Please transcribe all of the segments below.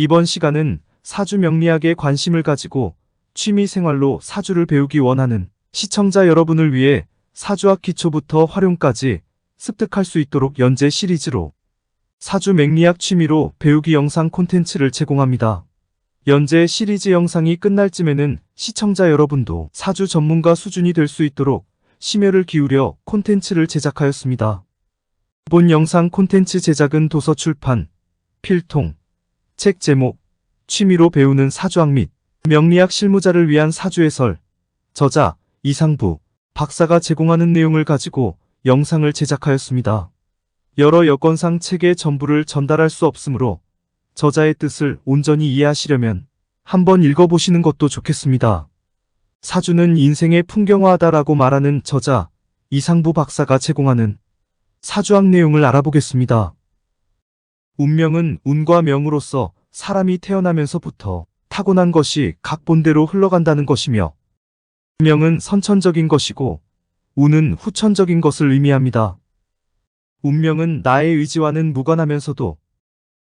이번 시간은 사주 명리학에 관심을 가지고 취미 생활로 사주를 배우기 원하는 시청자 여러분을 위해 사주학 기초부터 활용까지 습득할 수 있도록 연재 시리즈로 사주 명리학 취미로 배우기 영상 콘텐츠를 제공합니다. 연재 시리즈 영상이 끝날 쯤에는 시청자 여러분도 사주 전문가 수준이 될 수 있도록 심혈을 기울여 콘텐츠를 제작하였습니다. 본 영상 콘텐츠 제작은 도서 출판, 필통, 책 제목, 취미로 배우는 사주학 및 명리학 실무자를 위한 사주 해설, 저자 이상부 박사가 제공하는 내용을 가지고 영상을 제작하였습니다. 여러 여건상 책의 전부를 전달할 수 없으므로 저자의 뜻을 온전히 이해하시려면 한번 읽어보시는 것도 좋겠습니다. 사주는 인생의 풍경화하다라고 말하는 저자 이상부 박사가 제공하는 사주학 내용을 알아보겠습니다. 운명은 운과 명으로서 사람이 태어나면서부터 타고난 것이 각 본대로 흘러간다는 것이며, 명은 선천적인 것이고 운은 후천적인 것을 의미합니다. 운명은 나의 의지와는 무관하면서도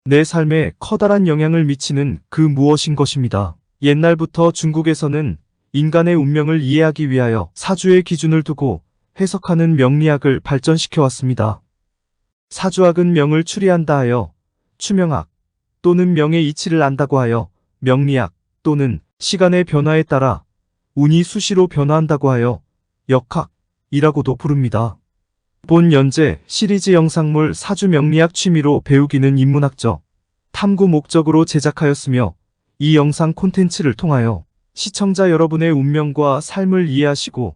내 삶에 커다란 영향을 미치는 그 무엇인 것입니다. 옛날부터 중국에서는 인간의 운명을 이해하기 위하여 사주의 기준을 두고 해석하는 명리학을 발전시켜 왔습니다. 사주학은 명을 추리한다 하여 추명학 또는 명의 이치를 안다고 하여 명리학 또는 시간의 변화에 따라 운이 수시로 변화한다고 하여 역학이라고도 부릅니다. 본 연재 시리즈 영상물 사주 명리학 취미로 배우기는 인문학적 탐구 목적으로 제작하였으며, 이 영상 콘텐츠를 통하여 시청자 여러분의 운명과 삶을 이해하시고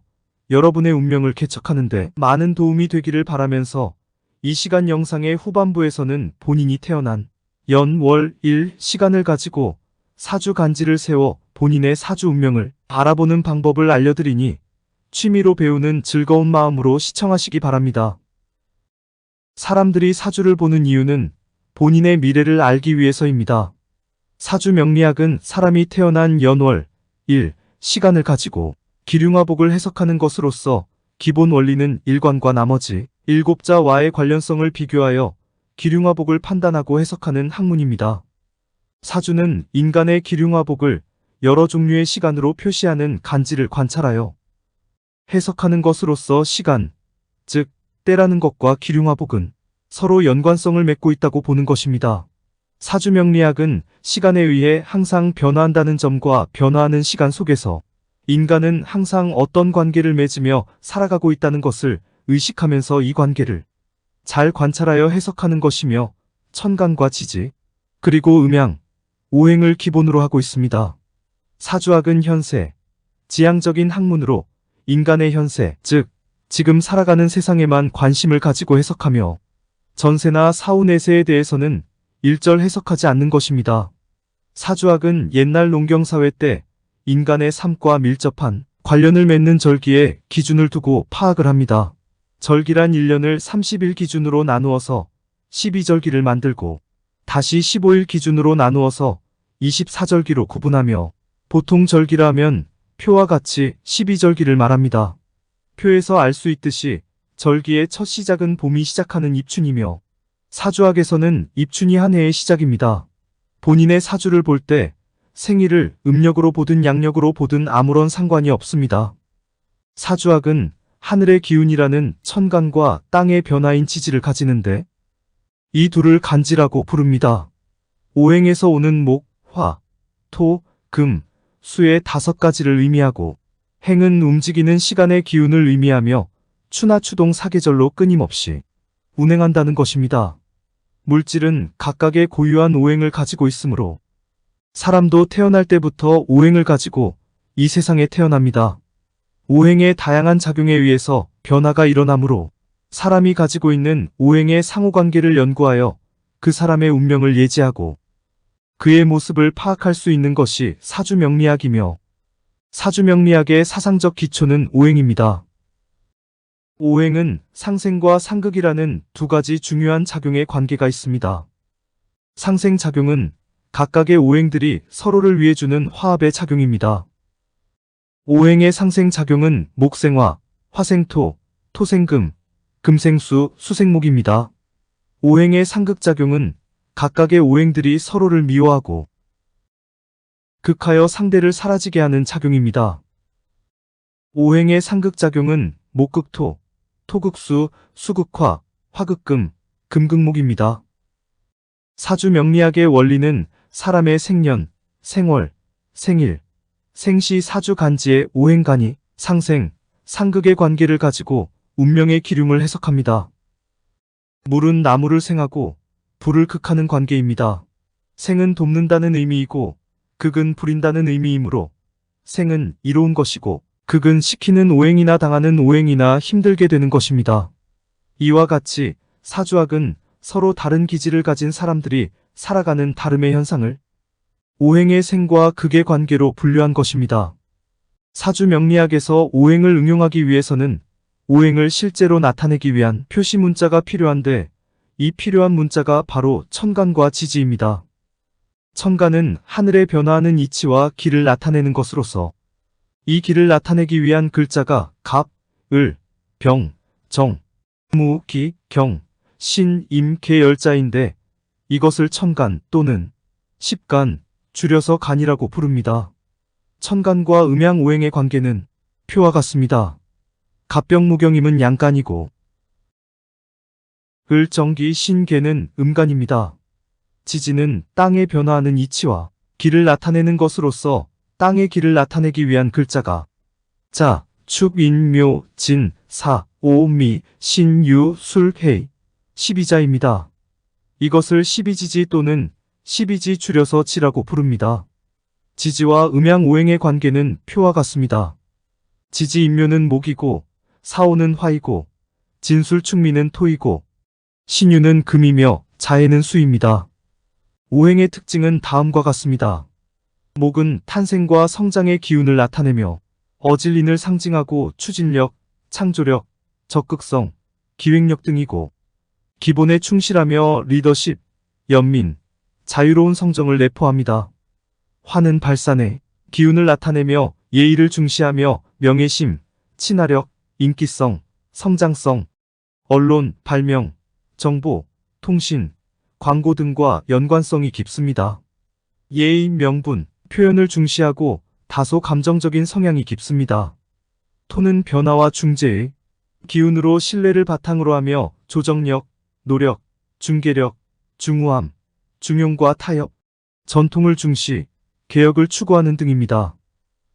여러분의 운명을 개척하는 데 많은 도움이 되기를 바라면서, 이 시간 영상의 후반부에서는 본인이 태어난 연, 월, 일 시간을 가지고 사주 간지를 세워 본인의 사주 운명을 알아보는 방법을 알려드리니 취미로 배우는 즐거운 마음으로 시청하시기 바랍니다. 사람들이 사주를 보는 이유는 본인의 미래를 알기 위해서입니다. 사주 명리학은 사람이 태어난 연, 월, 일 시간을 가지고 기륭화복을 해석하는 것으로서 기본 원리는 일관과 나머지 7자와의 관련성을 비교하여 기륭화복을 판단하고 해석하는 학문입니다. 사주는 인간의 기륭화복을 여러 종류의 시간으로 표시하는 간지를 관찰하여 해석하는 것으로서 시간, 즉 때라는 것과 기륭화복은 서로 연관성을 맺고 있다고 보는 것입니다. 사주 명리학은 시간에 의해 항상 변화한다는 점과 변화하는 시간 속에서 인간은 항상 어떤 관계를 맺으며 살아가고 있다는 것을 의식하면서 이 관계를 잘 관찰하여 해석하는 것이며, 천간과 지지, 그리고 음양, 오행을 기본으로 하고 있습니다. 사주학은 현세, 지향적인 학문으로 인간의 현세, 즉 지금 살아가는 세상에만 관심을 가지고 해석하며 전세나 사후 내세에 대해서는 일절 해석하지 않는 것입니다. 사주학은 옛날 농경사회 때 인간의 삶과 밀접한 관련을 맺는 절기에 기준을 두고 파악을 합니다. 절기란 1년을 30일 기준으로 나누어서 12절기를 만들고 다시 15일 기준으로 나누어서 24절기로 구분하며, 보통 절기라 하면 표와 같이 12절기를 말합니다. 표에서 알 수 있듯이 절기의 첫 시작은 봄이 시작하는 입춘이며, 사주학에서는 입춘이 한 해의 시작입니다. 본인의 사주를 볼 때 생일을 음력으로 보든 양력으로 보든 아무런 상관이 없습니다. 사주학은 하늘의 기운이라는 천간과 땅의 변화인 지지를 가지는데, 이 둘을 간지라고 부릅니다. 오행에서 오는 목, 화, 토, 금, 수의 5가지를 의미하고, 행은 움직이는 시간의 기운을 의미하며 추나 추동 사계절로 끊임없이 운행한다는 것입니다. 물질은 각각의 고유한 오행을 가지고 있으므로 사람도 태어날 때부터 오행을 가지고 이 세상에 태어납니다. 오행의 다양한 작용에 의해서 변화가 일어나므로 사람이 가지고 있는 오행의 상호관계를 연구하여 그 사람의 운명을 예지하고 그의 모습을 파악할 수 있는 것이 사주명리학이며, 사주명리학의 사상적 기초는 오행입니다. 오행은 상생과 상극이라는 두 가지 중요한 작용의 관계가 있습니다. 상생작용은 각각의 오행들이 서로를 위해 주는 화합의 작용입니다. 오행의 상생작용은 목생화, 화생토, 토생금, 금생수, 수생목입니다. 오행의 상극작용은 각각의 오행들이 서로를 미워하고 극하여 상대를 사라지게 하는 작용입니다. 오행의 상극작용은 목극토, 토극수, 수극화, 화극금, 금극목입니다. 사주 명리학의 원리는 사람의 생년, 생월, 생일, 생시 사주 간지의 오행간이 상생, 상극의 관계를 가지고 운명의 기륭을 해석합니다. 물은 나무를 생하고 불을 극하는 관계입니다. 생은 돕는다는 의미이고 극은 부린다는 의미이므로 생은 이로운 것이고 극은 시키는 오행이나 당하는 오행이나 힘들게 되는 것입니다. 이와 같이 사주학은 서로 다른 기질을 가진 사람들이 살아가는 다름의 현상을 오행의 생과 극의 관계로 분류한 것입니다. 사주 명리학에서 오행을 응용하기 위해서는 오행을 실제로 나타내기 위한 표시 문자가 필요한데 이 필요한 문자가 바로 천간과 지지입니다. 천간은 하늘에 변화하는 이치와 기를 나타내는 것으로서 이 기를 나타내기 위한 글자가 갑, 을, 병, 정, 무, 기, 경, 신, 임, 개 열자인데 이것을 천간 또는 십간, 줄여서 간이라고 부릅니다. 천간과 음양오행의 관계는 표와 같습니다. 갑병무경임은 양간이고 을, 정기, 신, 개는 음간입니다. 지지는 땅에 변화하는 이치와 기를 나타내는 것으로서 땅의 기를 나타내기 위한 글자가 자, 축, 인, 묘, 진, 사, 오, 미, 신, 유, 술, 해, 12자입니다. 이것을 12지지 또는 12지 줄여서 지라고 부릅니다. 지지와 음양오행의 관계는 표와 같습니다. 지지 인묘는 목이고 사오는 화이고 진술 충미는 토이고 신유는 금이며 자해는 수입니다. 오행의 특징은 다음과 같습니다. 목은 탄생과 성장의 기운을 나타내며 어질린을 상징하고 추진력, 창조력, 적극성, 기획력 등이고 기본에 충실하며 리더십, 연민, 자유로운 성정을 내포합니다. 화는 발산의 기운을 나타내며 예의를 중시하며 명예심, 친화력, 인기성, 성장성, 언론, 발명, 정보, 통신, 광고 등과 연관성이 깊습니다. 예의, 명분, 표현을 중시하고 다소 감정적인 성향이 깊습니다. 토는 변화와 중재의 기운으로 신뢰를 바탕으로 하며 조정력, 노력, 중개력, 중후함, 중용과 타협, 전통을 중시, 개혁을 추구하는 등입니다.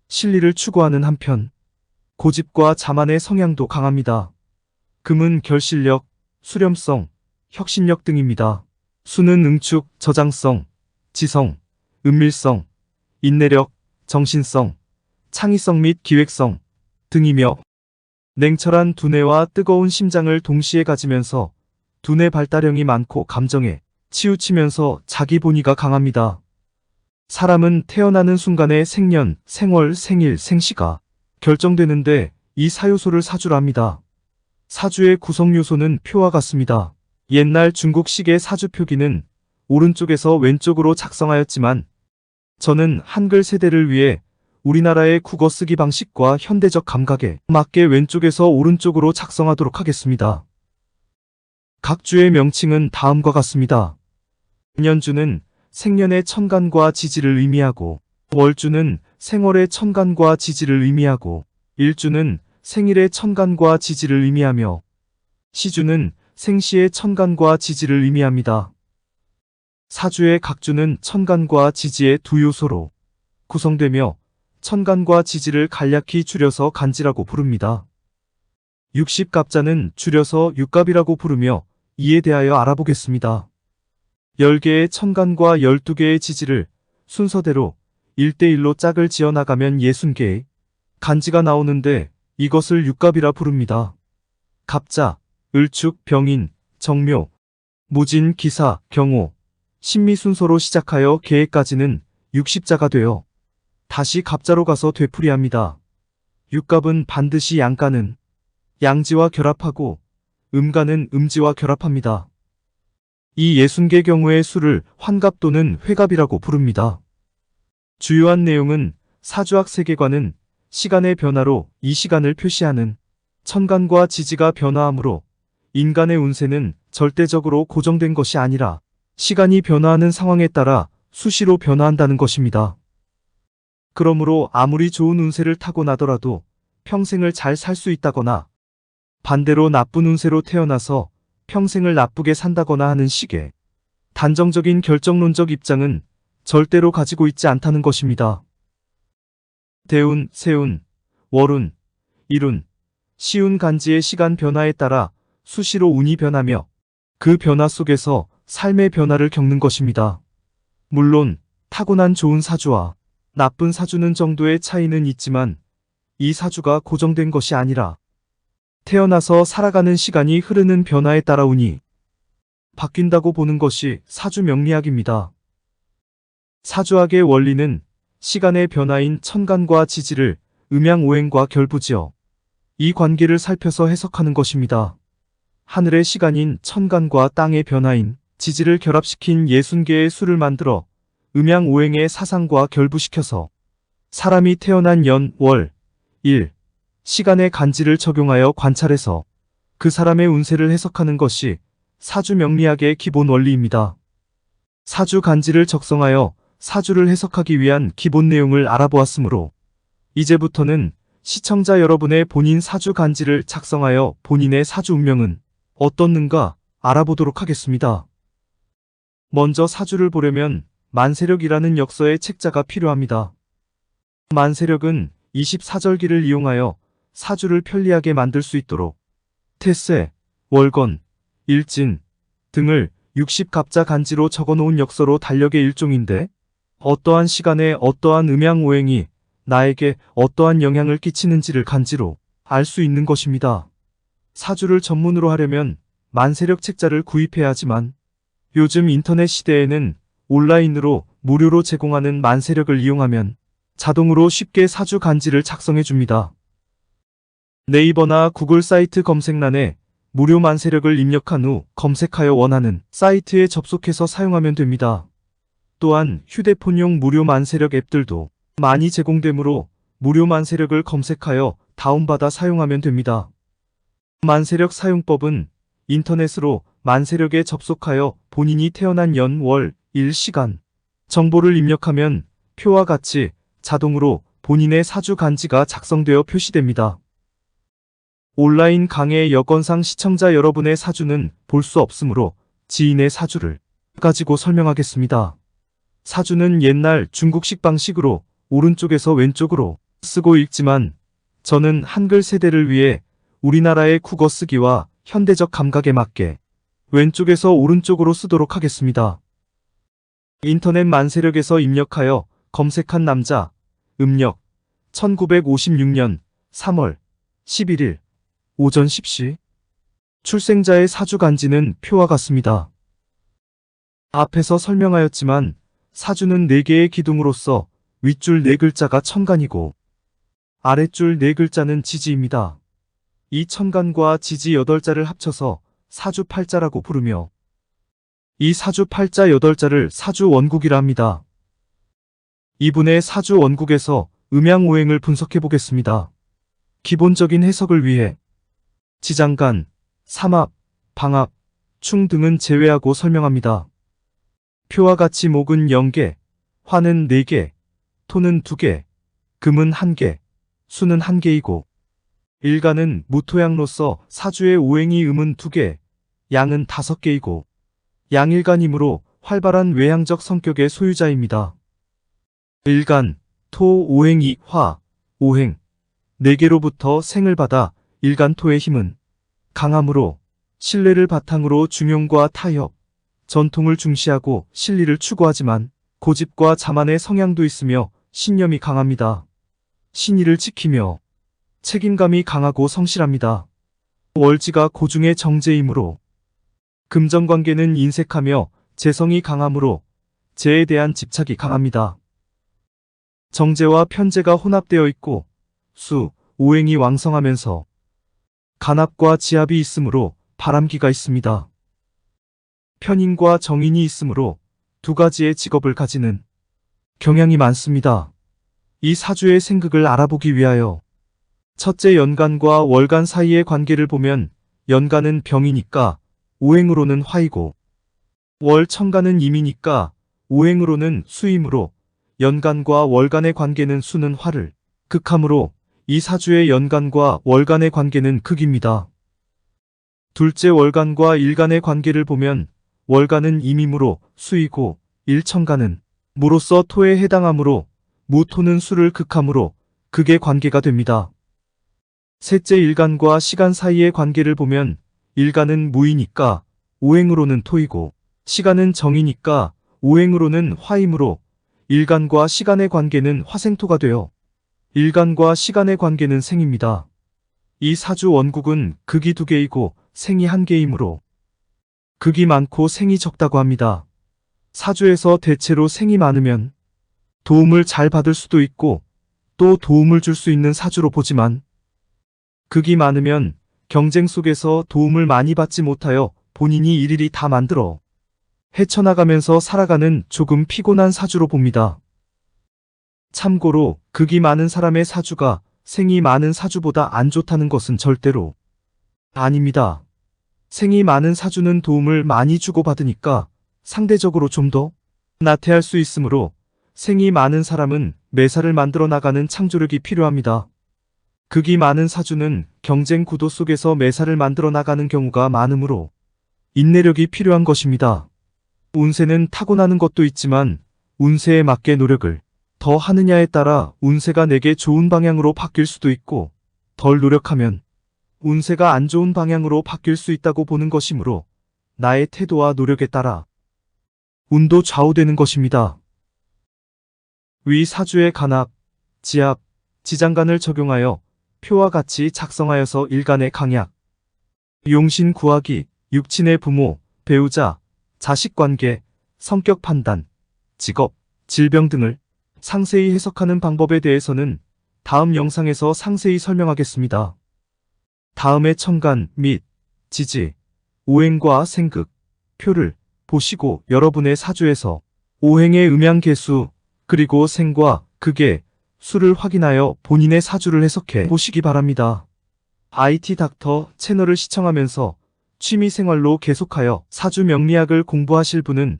실리를 추구하는 한편 고집과 자만의 성향도 강합니다. 금은 결실력, 수렴성, 혁신력 등입니다. 수는 응축, 저장성, 지성, 은밀성, 인내력, 정신성, 창의성 및 기획성 등이며 냉철한 두뇌와 뜨거운 심장을 동시에 가지면서 두뇌 발달형이 많고 감정에 치우치면서 자기 본의가 강합니다. 사람은 태어나는 순간에 생년, 생월, 생일, 생시가 결정되는데 이 사요소를 사주랍니다. 사주의 구성 요소는 표와 같습니다. 옛날 중국식의 사주 표기는 오른쪽에서 왼쪽으로 작성하였지만 저는 한글 세대를 위해 우리나라의 국어 쓰기 방식과 현대적 감각에 맞게 왼쪽에서 오른쪽으로 작성하도록 하겠습니다. 각 주의 명칭은 다음과 같습니다. 년주는 생년의 천간과 지지를 의미하고 월주는 생월의 천간과 지지를 의미하고 일주는 생일의 천간과 지지를 의미하며 시주는 생시의 천간과 지지를 의미합니다. 사주의 각 주는 천간과 지지의 두 요소로 구성되며 천간과 지지를 간략히 줄여서 간지라고 부릅니다. 60갑자는 줄여서 육갑이라고 부르며 이에 대하여 알아보겠습니다. 10개의 천간과 12개의 지지를 순서대로 1대1로 짝을 지어나가면 60개의 간지가 나오는데 이것을 육갑이라 부릅니다. 갑자, 을축, 병인, 정묘, 무진, 기사, 경호, 신미 순서로 시작하여 개에까지는 60자가 되어 다시 갑자로 가서 되풀이합니다. 육갑은 반드시 양가는 양지와 결합하고 음가는 음지와 결합합니다. 이 60개 경우의 수를 환갑 또는 회갑이라고 부릅니다. 주요한 내용은 사주학 세계관은 시간의 변화로 이 시간을 표시하는 천간과 지지가 변화하므로 인간의 운세는 절대적으로 고정된 것이 아니라 시간이 변화하는 상황에 따라 수시로 변화한다는 것입니다. 그러므로 아무리 좋은 운세를 타고나더라도 평생을 잘 살 수 있다거나 반대로 나쁜 운세로 태어나서 평생을 나쁘게 산다거나 하는 식의 단정적인 결정론적 입장은 절대로 가지고 있지 않다는 것입니다. 대운, 세운, 월운, 일운, 시운 간지의 시간 변화에 따라 수시로 운이 변하며 그 변화 속에서 삶의 변화를 겪는 것입니다. 물론 타고난 좋은 사주와 나쁜 사주는 정도의 차이는 있지만 이 사주가 고정된 것이 아니라 태어나서 살아가는 시간이 흐르는 변화에 따라 운이 바뀐다고 보는 것이 사주 명리학입니다. 사주학의 원리는 시간의 변화인 천간과 지지를 음양오행과 결부지어 이 관계를 살펴서 해석하는 것입니다. 하늘의 시간인 천간과 땅의 변화인 지지를 결합시킨 60개의 수를 만들어 음양오행의 사상과 결부시켜서 사람이 태어난 연, 월, 일, 시간의 간지를 적용하여 관찰해서 그 사람의 운세를 해석하는 것이 사주 명리학의 기본 원리입니다. 사주 간지를 적성하여 사주를 해석하기 위한 기본 내용을 알아보았으므로 이제부터는 시청자 여러분의 본인 사주 간지를 작성하여 본인의 사주 운명은 어떻는가 알아보도록 하겠습니다. 먼저 사주를 보려면 만세력이라는 역서의 책자가 필요합니다. 만세력은 24절기를 이용하여 사주를 편리하게 만들 수 있도록 태세, 월건, 일진 등을 60갑자 간지로 적어놓은 역서로 달력의 일종인데 어떠한 시간에 어떠한 음양오행이 나에게 어떠한 영향을 끼치는지를 간지로 알 수 있는 것입니다. 사주를 전문으로 하려면 만세력 책자를 구입해야 하지만 요즘 인터넷 시대에는 온라인으로 무료로 제공하는 만세력을 이용하면 자동으로 쉽게 사주 간지를 작성해 줍니다. 네이버나 구글 사이트 검색란에 무료 만세력을 입력한 후 검색하여 원하는 사이트에 접속해서 사용하면 됩니다. 또한 휴대폰용 무료 만세력 앱들도 많이 제공되므로 무료 만세력을 검색하여 다운받아 사용하면 됩니다. 만세력 사용법은 인터넷으로 만세력에 접속하여 본인이 태어난 연, 월, 일, 시간 정보를 입력하면 표와 같이 자동으로 본인의 사주 간지가 작성되어 표시됩니다. 온라인 강의 여건상 시청자 여러분의 사주는 볼 수 없으므로 지인의 사주를 가지고 설명하겠습니다. 사주는 옛날 중국식 방식으로 오른쪽에서 왼쪽으로 쓰고 읽지만 저는 한글 세대를 위해 우리나라의 국어 쓰기와 현대적 감각에 맞게 왼쪽에서 오른쪽으로 쓰도록 하겠습니다. 인터넷 만세력에서 입력하여 검색한 남자, 음력 1956년 3월 11일 오전 10시 출생자의 사주 간지는 표와 같습니다. 앞에서 설명하였지만 사주는 4개의 기둥으로서 윗줄 4글자가 천간이고 아랫줄 4글자는 지지입니다. 이 천간과 지지 8자를 합쳐서 사주 8자라고 부르며 이 사주 8자 8자를 사주 원국이라 합니다. 이분의 사주 원국에서 음양오행을 분석해 보겠습니다. 기본적인 해석을 위해 지장간, 삼합, 방합, 충 등은 제외하고 설명합니다. 표와 같이 목은 0개, 화는 4개, 토는 2개, 금은 1개, 수는 1개이고 일간은 무토양로서 사주의 오행이 음은 2개, 양은 5개이고 양일간이므로 활발한 외향적 성격의 소유자입니다. 일간, 토, 오행이 화, 오행 4개로부터 생을 받아 일간토의 힘은 강함으로 신뢰를 바탕으로 중용과 타협, 전통을 중시하고 실리를 추구하지만 고집과 자만의 성향도 있으며 신념이 강합니다. 신의를 지키며 책임감이 강하고 성실합니다. 월지가 고중의 정제이므로 금전관계는 인색하며 재성이 강하므로 재에 대한 집착이 강합니다. 정제와 편제가 혼합되어 있고 수, 오행이 왕성하면서 간합과 지합이 있으므로 바람기가 있습니다. 편인과 정인이 있으므로 2가지의 직업을 가지는 경향이 많습니다. 이 사주의 생극을 알아보기 위하여 첫째 연간과 월간 사이의 관계를 보면 연간은 병이니까 오행으로는 화이고 월 천간은 임이니까 오행으로는 수이므로 연간과 월간의 관계는 수는 화를 극하므로 이 사주의 연간과 월간의 관계는 극입니다. 둘째 월간과 일간의 관계를 보면 월간은 임이므로 수이고 일천간은 무로서 토에 해당하므로 무토는 수를 극하므로 극의 관계가 됩니다. 셋째 일간과 시간 사이의 관계를 보면 일간은 무이니까 오행으로는 토이고 시간은 정이니까 오행으로는 화이므로 일간과 시간의 관계는 화생토가 되어 일간과 시간의 관계는 생입니다. 이 사주 원국은 극이 2개이고 생이 1개이므로 극이 많고 생이 적다고 합니다. 사주에서 대체로 생이 많으면 도움을 잘 받을 수도 있고 또 도움을 줄 수 있는 사주로 보지만 극이 많으면 경쟁 속에서 도움을 많이 받지 못하여 본인이 일일이 다 만들어 헤쳐나가면서 살아가는 조금 피곤한 사주로 봅니다. 참고로 극이 많은 사람의 사주가 생이 많은 사주보다 안 좋다는 것은 절대로 아닙니다. 생이 많은 사주는 도움을 많이 주고받으니까 상대적으로 좀 더 나태할 수 있으므로 생이 많은 사람은 매사를 만들어 나가는 창조력이 필요합니다. 극이 많은 사주는 경쟁 구도 속에서 매사를 만들어 나가는 경우가 많으므로 인내력이 필요한 것입니다. 운세는 타고나는 것도 있지만 운세에 맞게 노력을 더 하느냐에 따라 운세가 내게 좋은 방향으로 바뀔 수도 있고 덜 노력하면 운세가 안 좋은 방향으로 바뀔 수 있다고 보는 것이므로 나의 태도와 노력에 따라 운도 좌우되는 것입니다. 위 사주의 간합, 지합, 지장간을 적용하여 표와 같이 작성하여서 일간의 강약, 용신 구하기, 육친의 부모, 배우자, 자식관계, 성격 판단, 직업, 질병 등을 상세히 해석하는 방법에 대해서는 다음 영상에서 상세히 설명하겠습니다. 다음에 천간 및 지지, 오행과 생극, 표를 보시고 여러분의 사주에서 오행의 음양개수 그리고 생과 극의 수를 확인하여 본인의 사주를 해석해 보시기 바랍니다. IT 닥터 채널을 시청하면서 취미생활로 계속하여 사주 명리학을 공부하실 분은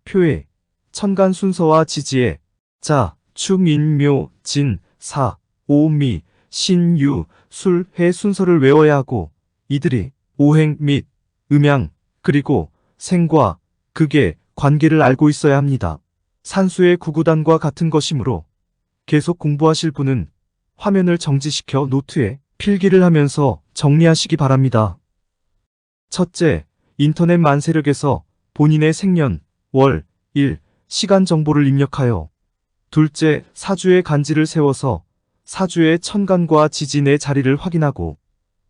표의 천간 순서와 지지의 자, 축, 인, 묘, 진, 사, 오, 미, 신, 유, 술, 해 순서를 외워야 하고 이들이 오행 및 음양 그리고 생과 극의 관계를 알고 있어야 합니다. 산수의 구구단과 같은 것이므로 계속 공부하실 분은 화면을 정지시켜 노트에 필기를 하면서 정리하시기 바랍니다. 첫째, 인터넷 만세력에서 본인의 생년, 월, 일, 시간 정보를 입력하여 둘째, 사주의 간지를 세워서 사주의 천간과 지진의 자리를 확인하고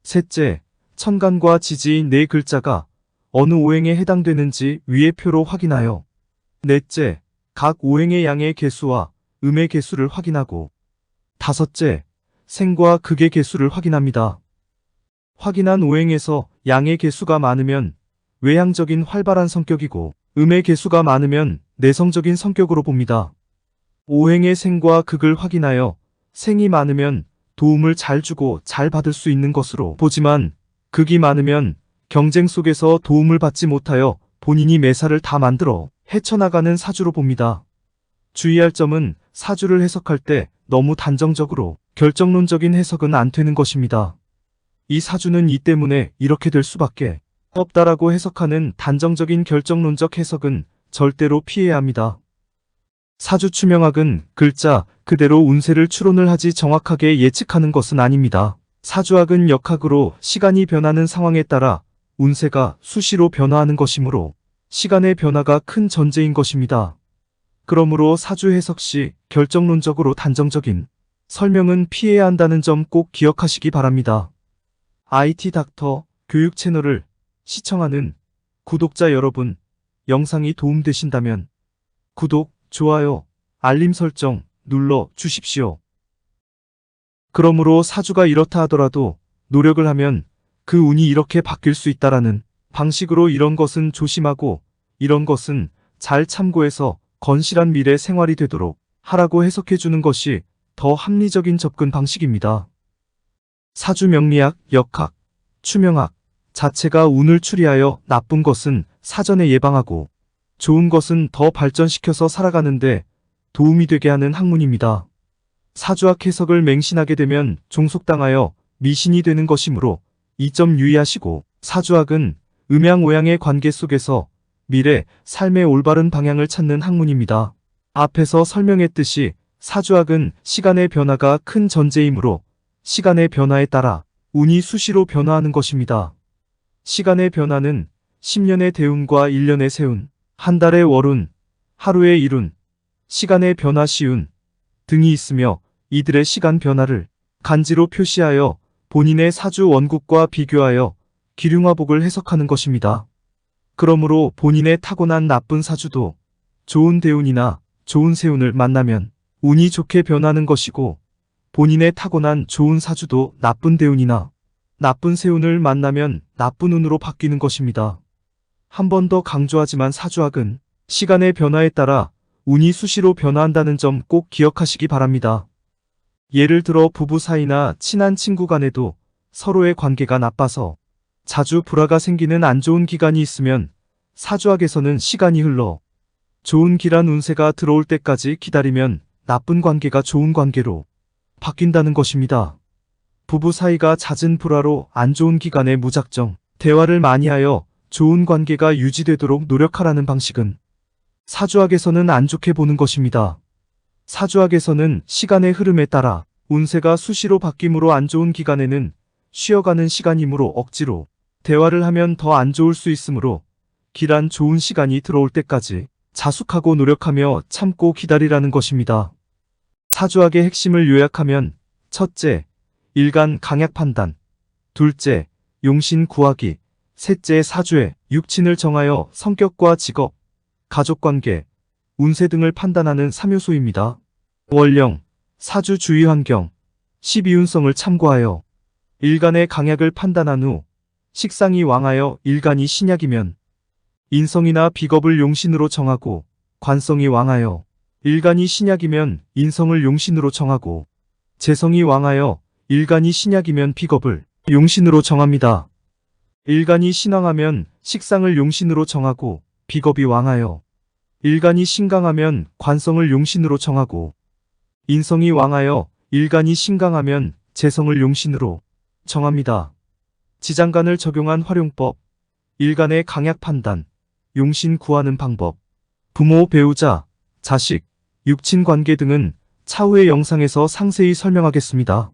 셋째, 천간과 지지의 네 글자가 어느 오행에 해당되는지 위의 표로 확인하여 넷째, 각 오행의 양의 개수와 음의 개수를 확인하고 다섯째, 생과 극의 개수를 확인합니다. 확인한 오행에서 양의 개수가 많으면 외향적인 활발한 성격이고 음의 개수가 많으면 내성적인 성격으로 봅니다. 오행의 생과 극을 확인하여 생이 많으면 도움을 잘 주고 잘 받을 수 있는 것으로 보지만 극이 많으면 경쟁 속에서 도움을 받지 못하여 본인이 매사를 다 만들어 헤쳐나가는 사주로 봅니다. 주의할 점은 사주를 해석할 때 너무 단정적으로 결정론적인 해석은 안 되는 것입니다. 이 사주는 이 때문에 이렇게 될 수밖에 없다라고 해석하는 단정적인 결정론적 해석은 절대로 피해야 합니다. 사주 추명학은 글자 그대로 운세를 추론을 하지 정확하게 예측하는 것은 아닙니다. 사주학은 역학으로 시간이 변하는 상황에 따라 운세가 수시로 변화하는 것이므로 시간의 변화가 큰 전제인 것입니다. 그러므로 사주 해석 시 결정론적으로 단정적인 설명은 피해야 한다는 점 꼭 기억하시기 바랍니다. IT 닥터 교육 채널을 시청하는 구독자 여러분, 영상이 도움되신다면 구독, 좋아요, 알림 설정 눌러 주십시오. 그러므로 사주가 이렇다 하더라도 노력을 하면 그 운이 이렇게 바뀔 수 있다라는 방식으로 이런 것은 조심하고 이런 것은 잘 참고해서 건실한 미래 생활이 되도록 하라고 해석해 주는 것이 더 합리적인 접근 방식입니다. 사주 명리학, 역학, 추명학 자체가 운을 추리하여 나쁜 것은 사전에 예방하고 좋은 것은 더 발전시켜서 살아가는데 도움이 되게 하는 학문입니다. 사주학 해석을 맹신하게 되면 종속당하여 미신이 되는 것이므로 이 점 유의하시고, 사주학은 음양오양의 관계 속에서 미래, 삶의 올바른 방향을 찾는 학문입니다. 앞에서 설명했듯이 사주학은 시간의 변화가 큰 전제이므로 시간의 변화에 따라 운이 수시로 변화하는 것입니다. 시간의 변화는 10년의 대운과 1년의 세운, 한 달의 월운, 하루의 일운, 시간의 변화 시운 등이 있으며 이들의 시간 변화를 간지로 표시하여 본인의 사주 원국과 비교하여 기륭화복을 해석하는 것입니다. 그러므로 본인의 타고난 나쁜 사주도 좋은 대운이나 좋은 세운을 만나면 운이 좋게 변하는 것이고, 본인의 타고난 좋은 사주도 나쁜 대운이나 나쁜 세운을 만나면 나쁜 운으로 바뀌는 것입니다. 한 번 더 강조하지만 사주학은 시간의 변화에 따라 운이 수시로 변화한다는 점 꼭 기억하시기 바랍니다. 예를 들어 부부 사이나 친한 친구 간에도 서로의 관계가 나빠서 자주 불화가 생기는 안 좋은 기간이 있으면 사주학에서는 시간이 흘러 좋은 기란 운세가 들어올 때까지 기다리면 나쁜 관계가 좋은 관계로 바뀐다는 것입니다. 부부 사이가 잦은 불화로 안 좋은 기간에 무작정 대화를 많이 하여 좋은 관계가 유지되도록 노력하라는 방식은 사주학에서는 안 좋게 보는 것입니다. 사주학에서는 시간의 흐름에 따라 운세가 수시로 바뀌므로 안 좋은 기간에는 쉬어가는 시간이므로 억지로 대화를 하면 더 안 좋을 수 있으므로 기란 좋은 시간이 들어올 때까지 자숙하고 노력하며 참고 기다리라는 것입니다. 사주학의 핵심을 요약하면 첫째, 일간 강약 판단, 둘째, 용신 구하기, 셋째, 사주의 육친을 정하여 성격과 직업, 가족관계, 운세 등을 판단하는 3요소입니다. 월령, 사주 주위 환경, 12운성을 참고하여 일간의 강약을 판단한 후 식상이 왕하여 일간이 신약이면 인성이나 비겁을 용신으로 정하고, 관성이 왕하여 일간이 신약이면 인성을 용신으로 정하고, 재성이 왕하여 일간이 신약이면 비겁을 용신으로 정합니다. 일간이 신왕하면 식상을 용신으로 정하고, 비겁이 왕하여 일간이 신강하면 관성을 용신으로 정하고, 인성이 왕하여 일간이 신강하면 재성을 용신으로 정합니다. 지장간을 적용한 활용법, 일간의 강약 판단, 용신 구하는 방법, 부모, 배우자, 자식, 육친 관계 등은 차후의 영상에서 상세히 설명하겠습니다.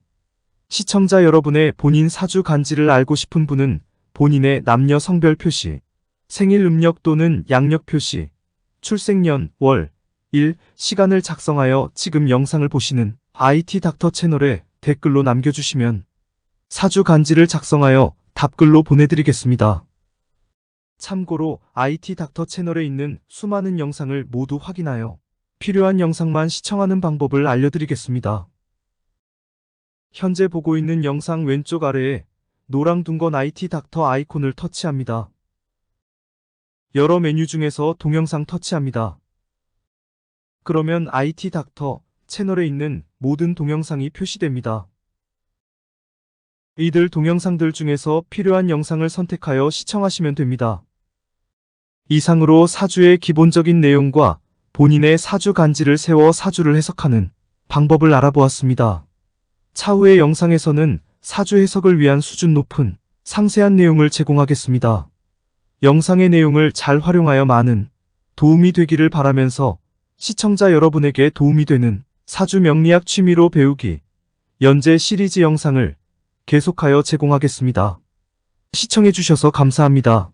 시청자 여러분의 본인 사주 간지를 알고 싶은 분은 본인의 남녀 성별 표시, 생일 음력 또는 양력 표시, 출생년, 월, 일, 시간을 작성하여 지금 영상을 보시는 IT 닥터 채널에 댓글로 남겨주시면 사주 간지를 작성하여 답글로 보내드리겠습니다. 참고로 IT 닥터 채널에 있는 수많은 영상을 모두 확인하여 필요한 영상만 시청하는 방법을 알려드리겠습니다. 현재 보고 있는 영상 왼쪽 아래에 노랑 둥건 IT 닥터 아이콘을 터치합니다. 여러 메뉴 중에서 동영상 터치합니다. 그러면 IT 닥터 채널에 있는 모든 동영상이 표시됩니다. 이들 동영상들 중에서 필요한 영상을 선택하여 시청하시면 됩니다. 이상으로 사주의 기본적인 내용과 본인의 사주 간지를 세워 사주를 해석하는 방법을 알아보았습니다. 차후의 영상에서는 사주 해석을 위한 수준 높은 상세한 내용을 제공하겠습니다. 영상의 내용을 잘 활용하여 많은 도움이 되기를 바라면서 시청자 여러분에게 도움이 되는 사주 명리학 취미로 배우기 연재 시리즈 영상을 계속하여 제공하겠습니다. 시청해주셔서 감사합니다.